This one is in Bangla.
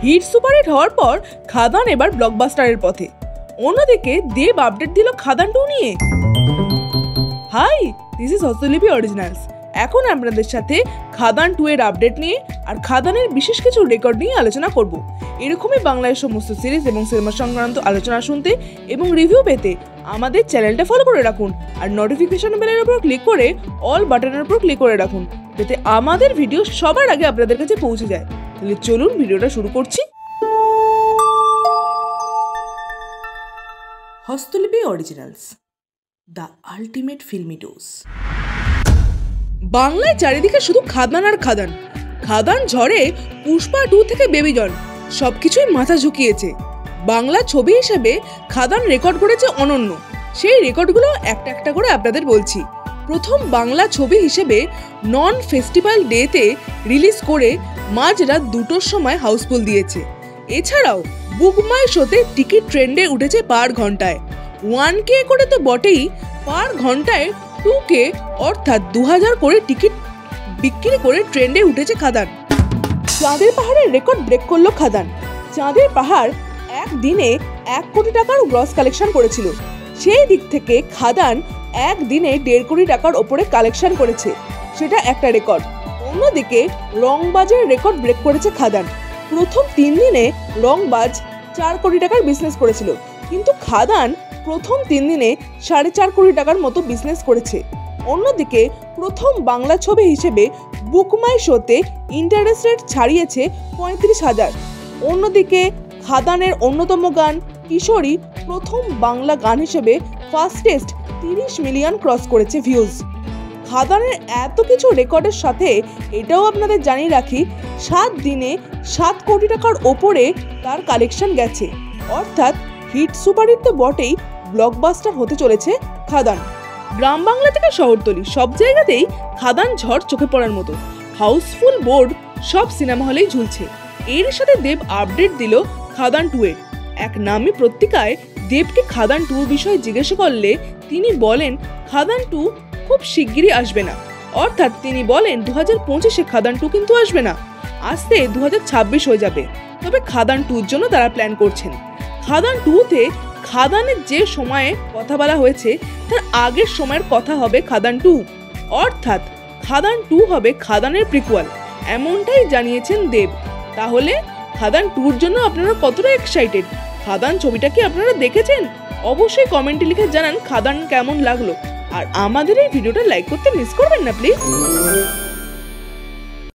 হিট সুপারহিট হওয়ার পর খাদান এবার ব্লকবাস্টারের পথে। অন্যদিকে দেব আপডেট দিল খাদান 2 নিয়ে। Hi, this is Hastolipi originals. এখন আপনাদের সাথে খাদান 2 এর আপডেট নিয়ে আর খাদানের বিশেষ কিছু রেকর্ড নিয়ে আলোচনা করব। এরকমই বাংলার সমস্ত সিরিজ এবং সিনেমা সংক্রান্ত আলোচনা শুনতে এবং রিভিউ পেতে আমাদের চ্যানেলটা ফলো করে রাখুন আর নোটিফিকেশন বেলের উপর ক্লিক করে অল বাটনের উপর ক্লিক করে রাখুন, যাতে আমাদের ভিডিও সবার আগে আপনাদের কাছে পৌঁছে যায়। তাহলে চলুন ভিডিওটা শুরু করছি। Hastolipi originals, the ultimate filmy dose. বাংলায় চারিদিকে শুধু খাদান আর খাদান। খাদান ঝড়ে পুষ্পা 2 থেকে বেবি জন সবকিছুই মাথা ঝুঁকিয়েছে। বাংলা ছবি হিসেবে খাদান রেকর্ড করেছে অনন্য। সেই রেকর্ডগুলো একটা একটা করে আপনাদের বলছি। প্রথম বাংলা ছবি হিসেবে নন ফেস্টিভ্যাল ডেতে রিলিজ করে মাঝরাত 2টোর সময় হাউসফুল দিয়েছে। এছাড়াও বুকমাই শোতে টিকিট ট্রেন্ডে উঠেছে পার ঘন্টায়। 1K করে তো বটেই, পার ঘন্টায় 2K অর্থাৎ 2000 করে টিকিট বিক্রি করে ট্রেন্ডে উঠেছে খাদান। চাঁদের পাহাড়ের রেকর্ড ব্রেক করলো খাদান। চাঁদের পাহাড় একদিনে 1 কোটি টাকার গ্রস কালেকশন করেছিল। সেই দিক থেকে খাদান একদিনে 1.5 কোটি টাকার ওপরে কালেকশন করেছে, সেটা একটা রেকর্ড। অন্যদিকে রংবাজের রেকর্ড ব্রেক করেছে খাদান। প্রথম 3 দিনে রংবাজ 4 কোটি টাকার বিজনেস করেছিল, কিন্তু খাদান প্রথম 3 দিনে 4.5 কোটি টাকার মতো বিজনেস করেছে। অন্যদিকে প্রথম বাংলা ছবি হিসেবে বুকমাই শোতে ইন্টারেস্ট রেট ছাড়িয়েছে 35,000। অন্যদিকে খাদানের অন্যতম গান কিশোরী প্রথম বাংলা গান হিসেবে ফাস্টেস্ট 30 মিলিয়ন ক্রস করেছে ভিউজ। খাদানের এত কিছু রেকর্ডের সাথে এটাও আপনাদের জানিয়ে রাখি, 7 দিনে 7 কোটি টাকার ওপরে তার কালেকশন গেছে। অর্থাৎ হিট সুপারহিট তো বটেই, ব্লকবাস্টার হতে চলেছে খাদান। গ্রাম বাংলা থেকে শহরতলি সব জায়গাতেই খাদান ঝড় চোখে পড়ার মতো। হাউসফুল বোর্ড সব সিনেমা হলেই ঝুলছে। এর সাথে দেব আপডেট দিল খাদান 2 এর। এক নামী পত্রিকায় দেবকে খাদান 2 বিষয়ে জিজ্ঞাসা করলে তিনি বলেন খাদান 2 খুব শিগগিরই আসবে না। অর্থাৎ তিনি বলেন 2025-এ খাদান 2 কিন্তু আসবে না, আসতে 2026 হয়ে যাবে। তবে খাদান 2-র জন্য তারা প্ল্যান করছেন। খাদান 2-তে খাদানের যে সময়ে কথা বলা হয়েছে তার আগের সময়ের কথা হবে খাদান 2, অর্থাৎ খাদান 2 হবে খাদানের প্রিকুয়াল, এমনটাই জানিয়েছেন দেব। তাহলে খাদান 2-র জন্য আপনারা কতটা এক্সাইটেড? খাদান ছবিটা কি আপনারা দেখেছেন? অবশ্যই কমেন্টে লিখে জানান খাদান কেমন লাগলো। আর আমাদের এই ভিডিওটা লাইক করতে মিস করবেন না প্লিজ।